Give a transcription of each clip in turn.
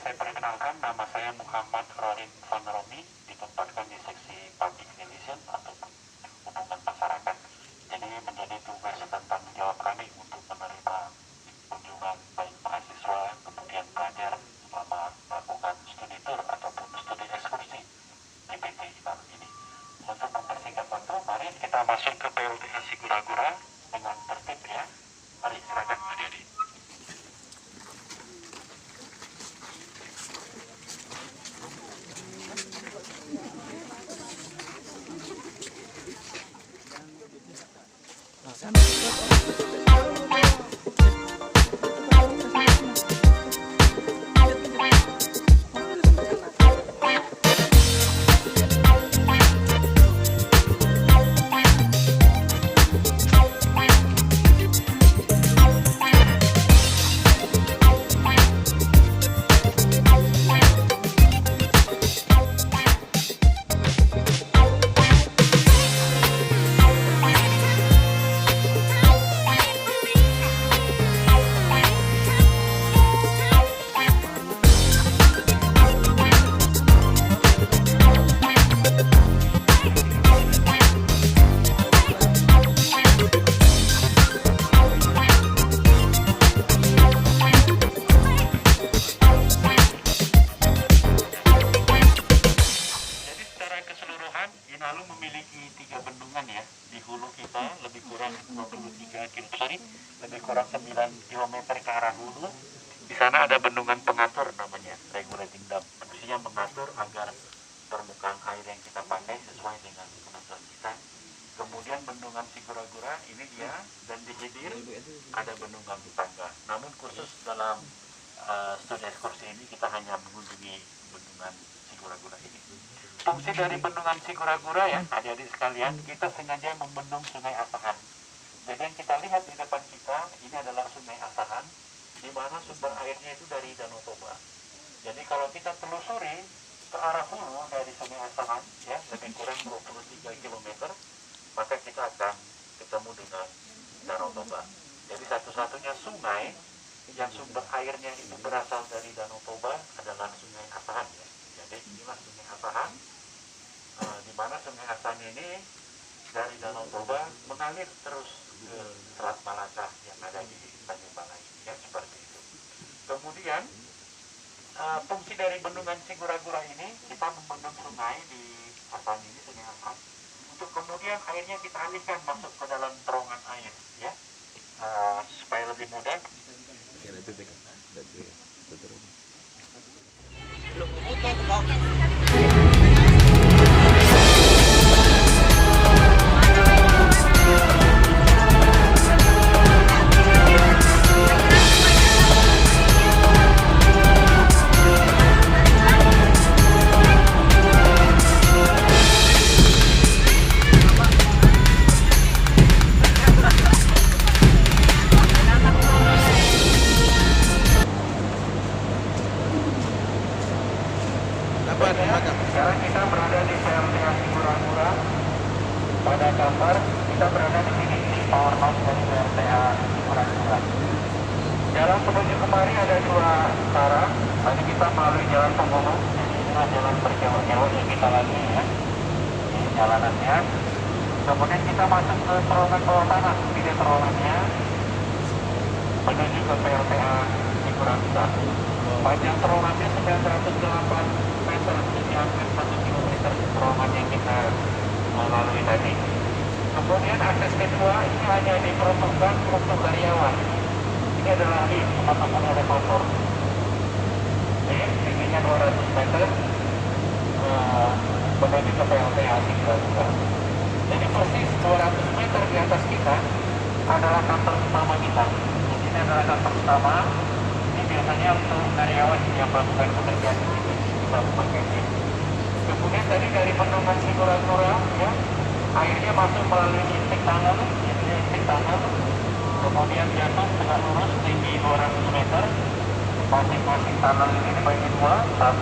saya perkenalkan, nama saya Muhammad Khalid Van Romi, ditempatkan di seksi Public Relation atau hubungan masyarakat. Jadi menjadi tugas dan tanggung jawab kami untuk menerima kunjungan baik mahasiswa, kemudian pelajar selama melakukan studi tour ataupun studi ekskursi di PT Ibarat ini. Untuk mempersingkat waktu, mari kita masuk ke PLTA Sigura-gura dengan tertib ya. Mari silakan adik-adik. Inalum memiliki 3 bendungan ya. Di hulu kita lebih kurang 23 km, lebih kurang 9 km ke arah hulu. Di sana ada bendungan pengatur namanya, regulating dam. Fungsinya mengatur agar permukaan air yang kita pakai sesuai dengan kebutuhan kita. Kemudian bendungan Sigura-gura ini dia, dan di hilir ada bendungan Tangga. Namun khusus dalam studi ekskursi ini kita hanya mengunjungi bendungan Sigura-gura ini. Fungsi dari bendungan Sigura-gura ya, adik-adik sekalian, kita sengaja membendung Sungai Asahan. Jadi yang kita lihat di depan kita, ini adalah Sungai Asahan, di mana sumber airnya itu dari Danau Toba. Jadi kalau kita telusuri ke arah hulu dari Sungai Asahan, ya, lebih kurang 23 km, maka kita akan ketemu dengan Danau Toba. Jadi satu-satunya sungai yang sumber airnya itu berasal dari Danau Toba adalah Sungai Asahan. Ya. Jadi inilah Sungai Asahan. Di mana Sungai Asahan ini dari Danau Toba mengalir terus ke Selat Malaka yang ada di Tanjung Balai, ya seperti itu. Kemudian fungsi dari bendungan Sigura-gura ini, kita membendung sungai di Asahan ini, Sungai Asahan, untuk kemudian airnya kita alihkan masuk ke dalam terowongan air, ya, supaya lebih mudah. Sekarang kita berada di PLTA Sigura-gura. Pada gambar kita berada di sini di power house dari PLTA Sigura-gura. Jalan menuju kemari ada 2 cara. Tadi kita melalui jalan penghubung. Ini jalan berkelok-kelok yang kita lalui ya. Ini jalanannya. Kemudian kita masuk ke terowongan bawah tanah. Ini terowongannya menuju ke PLTA Sigura-gura. Panjang terowongannya 908 meter, jadi hampir 1 km terowongan yang kita lalui tadi. Kemudian akses kedua ini hanya diperuntukkan untuk karyawan. Ini adalah lift ataupun elevator. Tingginya 200 meter menuju ke PLTA Sigura-gura. Jadi persis 200 meter di atas kita adalah kantor utama kita. Jadi ini adalah kantor utama. Biasanya untuk karyawan yang melakukan pekerjaan di sini kita memakai lift. Kemudian tadi dari bendungan Sigura-gura ya, airnya masuk melalui intik tunnel, kemudian jatuh tegak lurus tinggi 200 meter. Masing-masing tunnel ini dibagi 2, 1,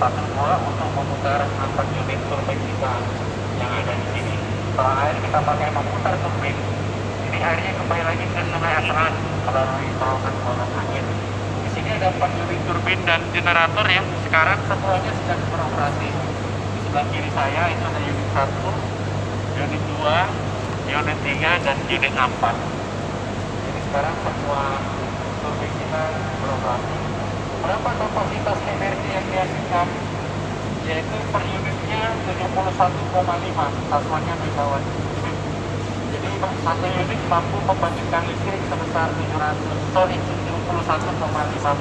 2 untuk memutar 4 unit turbin kita yang ada di sini. Setelah air kita pakai memutar turbin, ini airnya kembali lagi ke Sungai Asahan melalui terowongan angin. Di sini ini ada 4 unit turbin dan generator yang sekarang semuanya sedang beroperasi. Di sebelah kiri saya itu ada unit 1, unit 2, unit 3, dan unit 4. Jadi sekarang semua turbin kita beroperasi. Berapa kapasitas energi yang dihasilkan? Yaitu per unitnya 71,5, satuannya megawatt. Jadi satu unit mampu membangkitkan listrik sebesar 71,5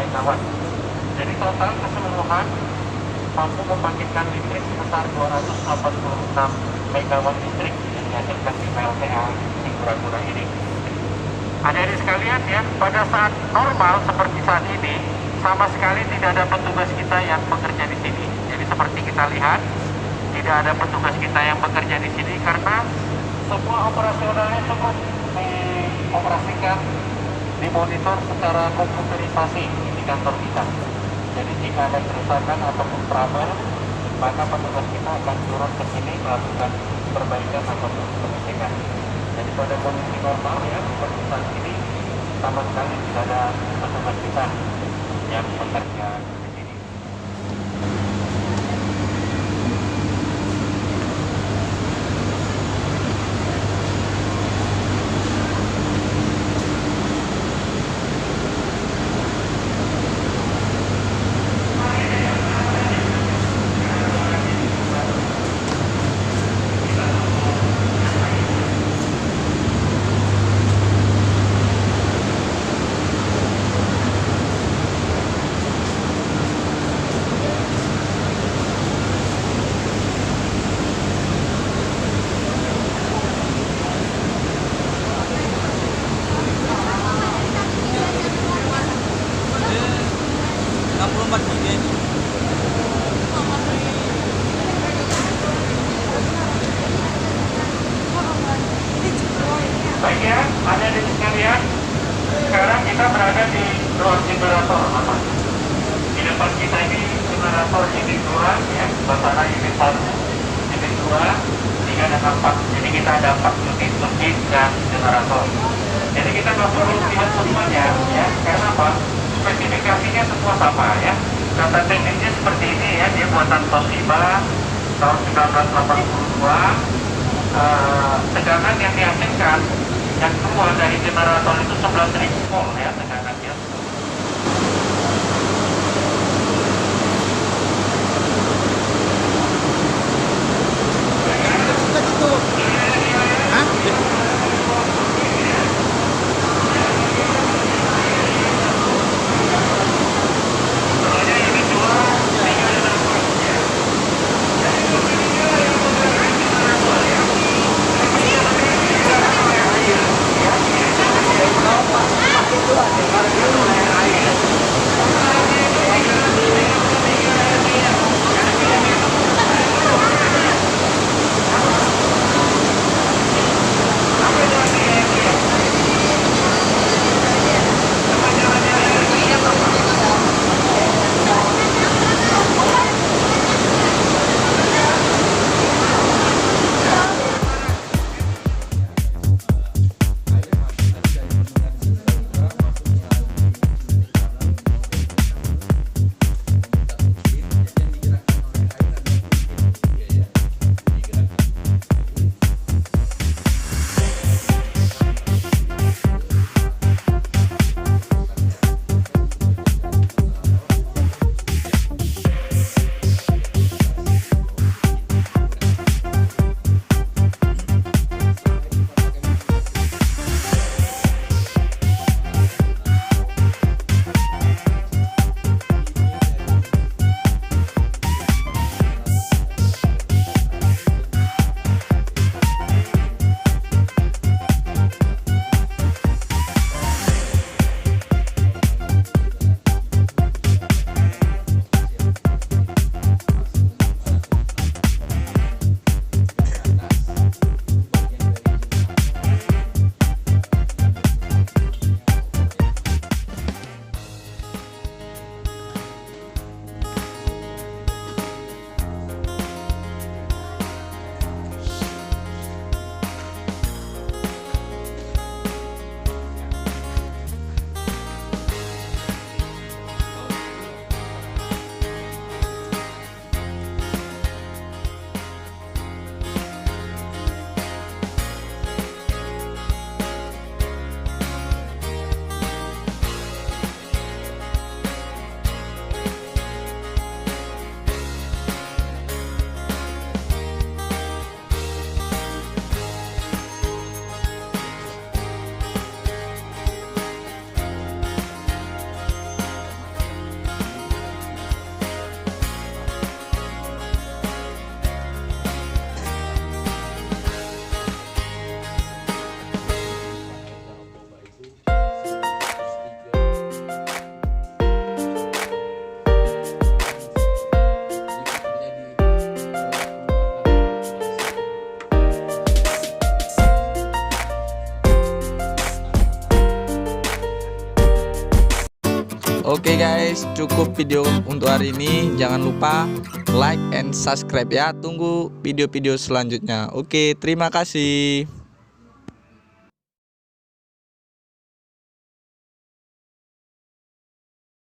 megawatt. Jadi total keseluruhan mampu membangkitkan listrik sebesar 286 megawatt listrik yang dihasilkan di PLTA Sigura-gura ini. Adik-adik sekalian ya, pada saat normal seperti saat ini, sama sekali tidak ada petugas kita yang bekerja di sini. Jadi seperti kita lihat, tidak ada petugas kita yang bekerja di sini karena semua operasionalnya cukup dioperasikan, dimonitor secara komputerisasi di kantor kita. Jadi jika ada kerusakan ataupun trouble, maka petugas kita akan turun ke sini melakukan perbaikan ataupun pengecekan. Jadi pada kondisi normal ya, seperti saat ini, sama sekali tidak ada petugas kita yang bekerja di sini. Baik ya, adik-adik sekalian, sekarang kita berada di ruang generator. Di depan kita ini generator unit 2 ya, Basara unit 1, unit 2, 3, dan 4. Jadi kita ada 4 unit turbin dan generator. Jadi kita nggak perlu lihat semuanya ya, karena apa? Spesifikasinya semua sama ya. Data teknisnya seperti ini ya, dia buatan Toshiba tahun 1982. Tegangan yang dihasilkan yang keluar dari generator itu 11.000 volt ya tegangannya. Oke guys, cukup video untuk hari ini. Jangan lupa like and subscribe ya. Tunggu video-video selanjutnya. Oke, terima kasih.